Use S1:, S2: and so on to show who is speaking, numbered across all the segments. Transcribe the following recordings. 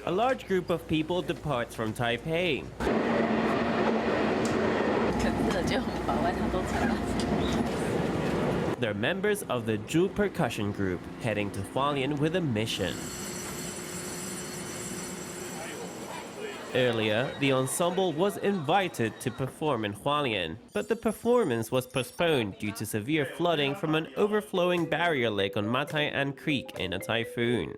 S1: A large group of people departs from Taipei. They're members of the Ju Percussion Group, heading to Hualien with a mission. Earlier, the ensemble was invited to perform in Hualien, but the performance was postponed due to severe flooding from an overflowing barrier lake on Matai'an Creek in a typhoon.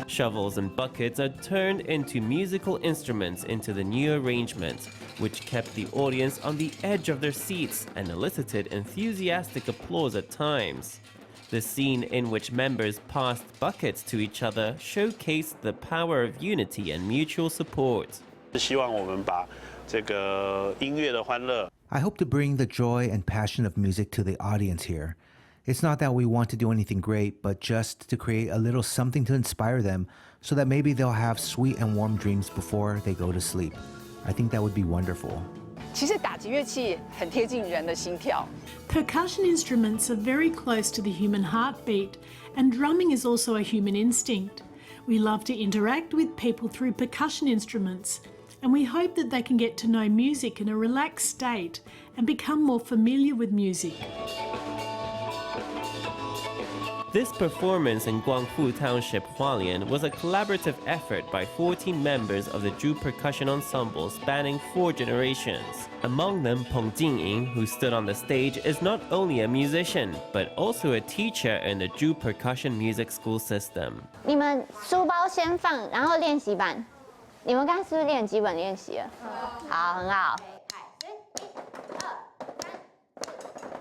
S1: Shovels and buckets are turned into musical instruments into the new arrangement, which kept the audience on the edge of their seats and elicited enthusiastic applause at times. The scene in which members passed buckets to each other showcased the power of unity and mutual support.
S2: I
S3: hope to bring the joy and passion of music to the audience here. It's not that we want to do anything great, but just to create a little something to inspire them so that maybe they'll have sweet and warm dreams before they go to sleep. I think that would be wonderful.
S4: Percussion instruments are very close to the human heartbeat, and drumming is also a human instinct. We love to interact with people through percussion instruments, and we hope that they can get to know music in a relaxed state and become more familiar with music.
S1: This performance in Guangfu Township, Hualien, was a collaborative effort by 14 members of the Ju Percussion Ensemble spanning 4 generations. Among them, Peng Jingying, who stood on the stage, is not only a musician, but also a teacher in the Ju Percussion Music School system.
S5: 你们书包先放，然后练习板。你们刚刚是不是练基本练习了？好，很好。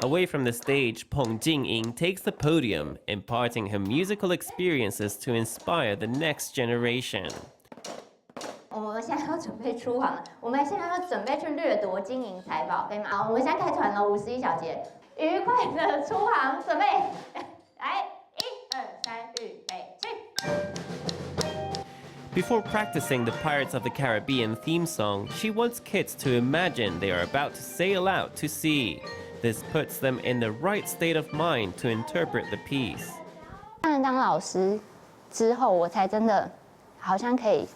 S1: Away from the stage, Peng Jingying takes the podium, imparting her musical experiences to inspire the next generation.
S5: 我们现在要准备出航了，我们现在要准备去掠夺金银财宝，可以吗？好，我们现在开团了，51小节，愉快的出航，准备，来，1、2、3，预备，起。
S1: Before practicing the Pirates of the Caribbean theme song, she wants kids to imagine they are about to sail out to sea. This puts them in the right state of mind to interpret the piece.
S5: 当老师之后，我才真的好像可以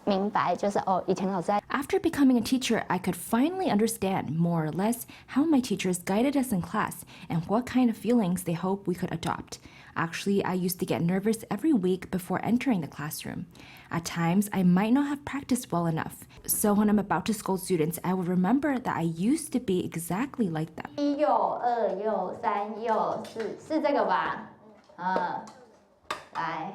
S5: 明白，就是哦，以前老师在。
S6: After becoming a teacher, I could finally understand more or less how my teachers guided us in class and what kind of feelings they hope we could adopt. Actually, I used to get nervous every week before entering the classroom. At times, I might not have practiced well enough. So when I'm about to scold students, I will remember that I used to be exactly like them.
S5: 1右2右3右4，是这个吧？来。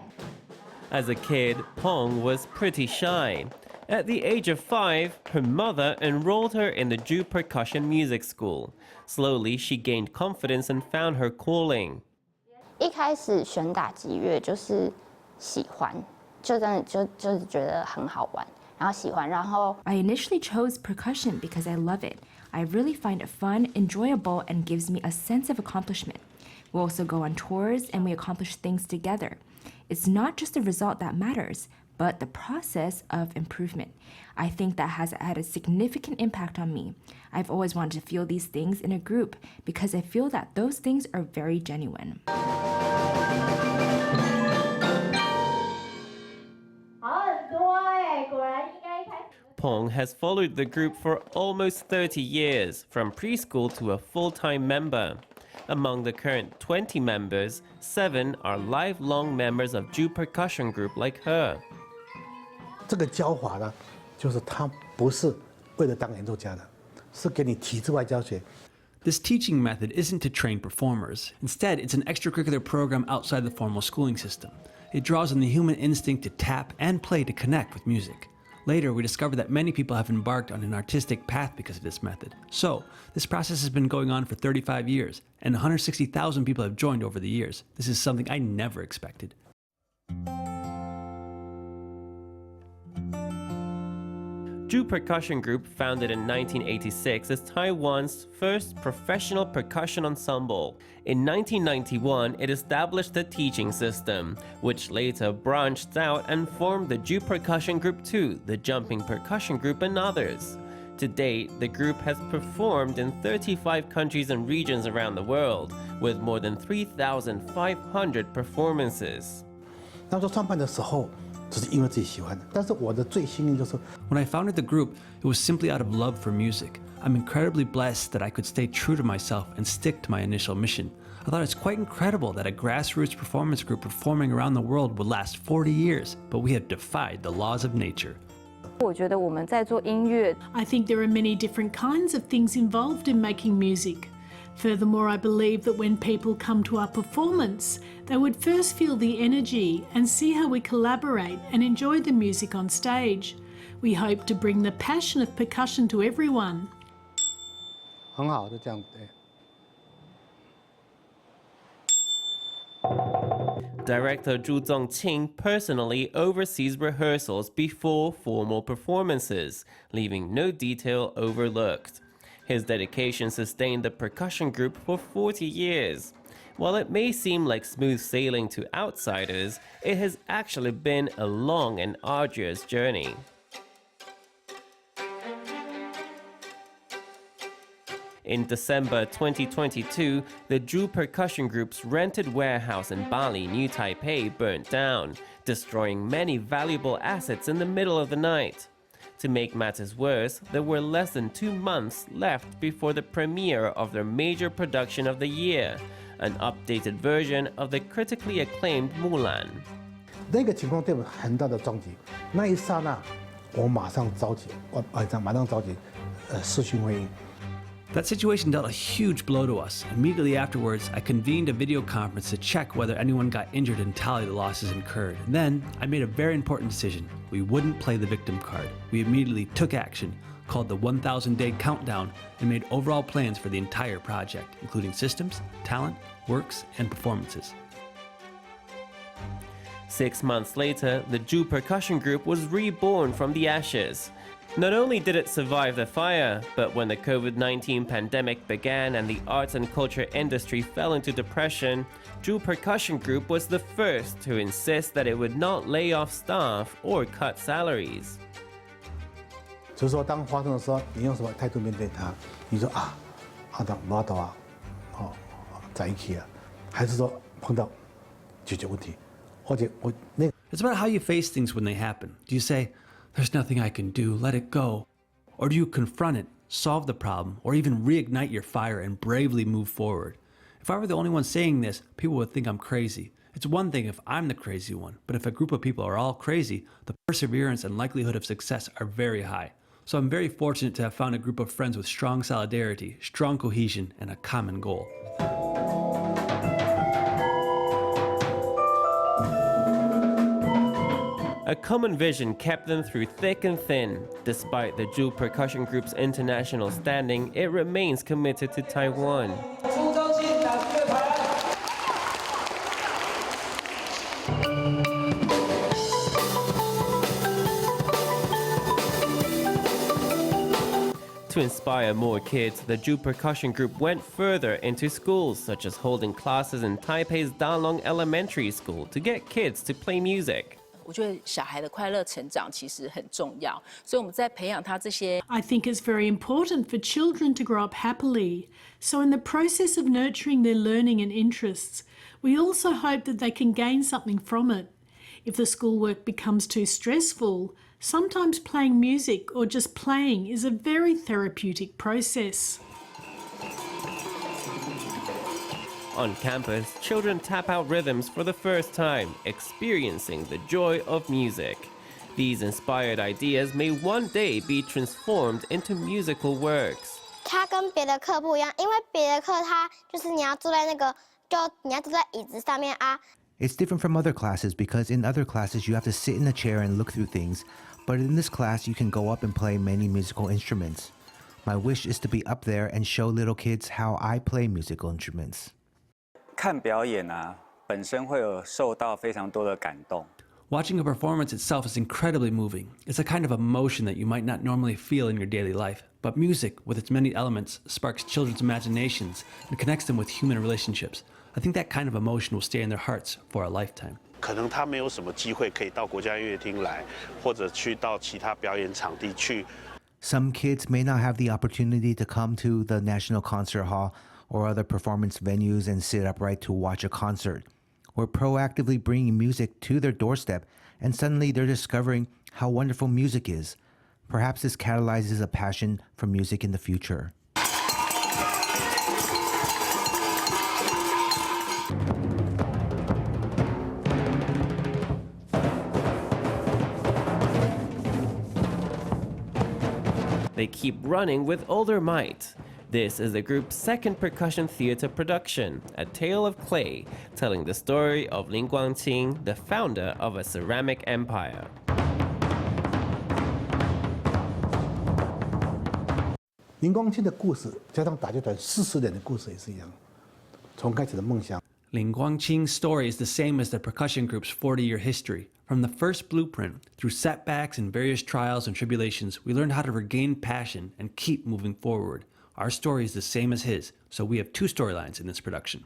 S1: As a kid, Peng was pretty shy. At the age of 5, her mother enrolled her in the Ju Percussion Music School. Slowly, she gained confidence and found her calling.
S5: 一开始选打击乐就是喜欢，就真的就是觉得很好玩，然后喜欢，然后
S6: I initially chose percussion because I love it. I really find it fun, enjoyable, and gives me a sense of accomplishment. We also go on tours and we accomplish things together. It's not just the result that matters, but the process of improvement. I think that has had a significant impact on me. I've always wanted to feel these things in a group because I feel that those things are very genuine.
S1: Peng has followed the group for almost 30 years, from preschool to a full-time member. Among the current 20 members, 7 are lifelong members of Ju Percussion Group like her.
S7: 这个教法呢，就是它不是为了当演奏家的，是给你体制外教学。
S8: This teaching method isn't to train performers. Instead, it's an extracurricular program outside the formal schooling system. It draws on the human instinct to tap and play to connect with music. Later, we discovered that many people have embarked on an artistic path because of this method. So, this process has been going on for 35 years, and 160,000 people have joined over the years. This is something I never expected.
S1: Ju Percussion Group, founded in 1986, is Taiwan's first professional percussion ensemble. In 1991, it established a teaching system, which later branched out and formed the Ju Percussion Group II, the Jumping Percussion Group, and others. To date, the group has performed in 35 countries and regions around the world, with more than 3,500 performances.
S7: 当初创办的时候，只是因为自己喜欢的。但是我的最幸运就是，
S8: When I founded the group, it was simply out of love for music. I'm incredibly blessed that I could stay true to myself and stick to my initial mission. I thought it's quite incredible that a grassroots performance group performing around the world would last 40 years, but we have defied the laws of nature.
S2: 我觉得我们在做音乐，
S4: I think there are many different kinds of things involved in making music. Furthermore, I believe that when people come to our performance, they would first feel the energy and see how we collaborate and enjoy the music on stage. We hope to bring the passion of percussion to everyone.
S7: 很好，就这样对。
S1: Director Zhu Zongqing personally oversees rehearsals before formal performances, leaving no detail overlooked. His dedication sustained the percussion group for 40 years. While it may seem like smooth sailing to outsiders, it has actually been a long and arduous journey. In December 2022, the Ju Percussion Group's rented warehouse in Bali, New Taipei, burnt down, destroying many valuable assets in the middle of the night. To make matters worse, there were less than 2 months left before the premiere of their major production of the year, an updated version of the critically acclaimed Mulan.
S7: 那个情况对我很大的冲击。那一刹那，我马上召集，视讯会议。
S8: That situation dealt a huge blow to us. Immediately afterwards, I convened a video conference to check whether anyone got injured and tally the losses incurred. And then, I made a very important decision. We wouldn't play the victim card. We immediately took action, called the 1,000-day countdown, and made overall plans for the entire project, including systems, talent, works, and performances.
S1: 6 months later, the Ju Percussion Group was reborn from the ashes. Not only did it survive the fire, but when the COVID-19 pandemic began and the arts and culture industry fell into depression, Ju Percussion Group was the first to insist that it would not lay off staff or cut salaries.
S7: 就是说，当发生的时候，你用什么态度面对它？你说啊，阿当马导啊，在一起啊，还是说碰到解决问题，或者我那。
S8: It's about how you face things when they happen. Do you say, "There's nothing I can do, let it go"? Or do you confront it, solve the problem, or even reignite your fire and bravely move forward? If I were the only one saying this, people would think I'm crazy. It's one thing if I'm the crazy one, but if a group of people are all crazy, the perseverance and likelihood of success are very high. So I'm very fortunate to have found a group of friends with strong solidarity, strong cohesion, and a common goal.
S1: A common vision kept them through thick and thin. Despite the Ju Percussion Group's international standing, it remains committed to Taiwan. To inspire more kids, the Ju Percussion Group went further into schools, such as holding classes in Taipei's Dalong Elementary School to get kids to play music.
S9: 我觉得小孩的快乐成长其实很重要，所以我们在培养他这些。
S4: I think it's very important for children to grow up happily. So in the process of nurturing their learning and interests, we also hope that they can gain something from it. If the schoolwork becomes too stressful, sometimes playing music or just playing is a very therapeutic process.
S1: On campus, children tap out rhythms for the first time, experiencing the joy of music. These inspired ideas may one day be transformed into musical works.
S10: 它跟别的课不一样，因为别的课它就是你要坐在那个，你要坐在椅子上面啊。
S3: It's different from other classes because in other classes you have to sit in a chair and look through things, but in this class you can go up and play many musical instruments. My wish is to be up there and show little kids how I play musical instruments.
S11: 看表演啊，本身会有受到非常多的感动。
S8: Watching a performance itself is incredibly moving. It's a kind of emotion that you might not normally feel in your daily life. But music, with its many elements, sparks children's imaginations and connects them with human relationships. I think that kind of emotion will stay in their hearts for a lifetime.
S12: 可能他没有什么机会可以到国家音乐厅来，或者去到其他表演场地去。
S3: Some kids may not have the opportunity to come to the National Concert Hall or other performance venues and sit upright to watch a concert. We're proactively bringing music to their doorstep, and suddenly they're discovering how wonderful music is. Perhaps this catalyzes a passion for music in the future.
S1: They keep running with all their might. This is the group's second percussion theater production, A Tale of Clay, telling the story of Lin Guangqing, the founder of a ceramic empire.
S7: 林光庆的故事加上打击团40年的故事也是一样，从开始的梦想。
S8: Lin Guangqing's story is the same as the percussion group's 40-year history. From the first blueprint, through setbacks and various trials and tribulations, we learned how to regain passion and keep moving forward. Our story is the same as his, so we have two storylines in this production.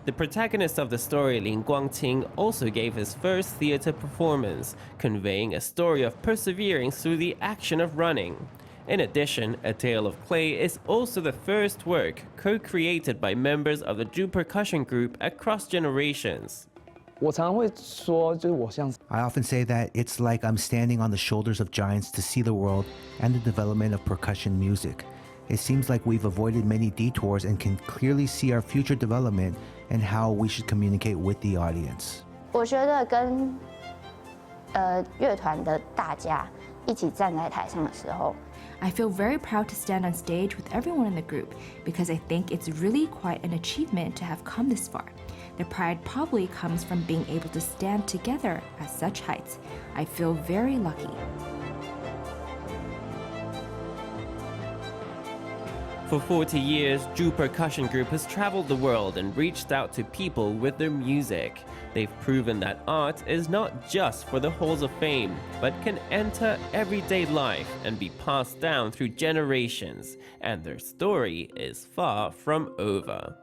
S1: The protagonist of the story, Lin Guangqing, also gave his first theater performance, conveying a story of persevering through the action of running. In addition, A Tale of Clay is also the first work co-created by members of the Ju Percussion Group across generations.
S3: I often say that it's like I'm standing on the shoulders of giants to see the world and the development of percussion music. It seems like we've avoided many detours and can clearly see our future development and how we should communicate with the audience.
S2: 我觉得跟乐团的大家一起站在台上的时候，
S6: I feel very proud to stand on stage with everyone in the group because I think it's really quite an achievement to have come this far. The pride probably comes from being able to stand together at such heights. I feel very lucky.
S1: For 40 years, Ju Percussion Group has traveled the world and reached out to people with their music. They've proven that art is not just for the halls of fame, but can enter everyday life and be passed down through generations, and their story is far from over.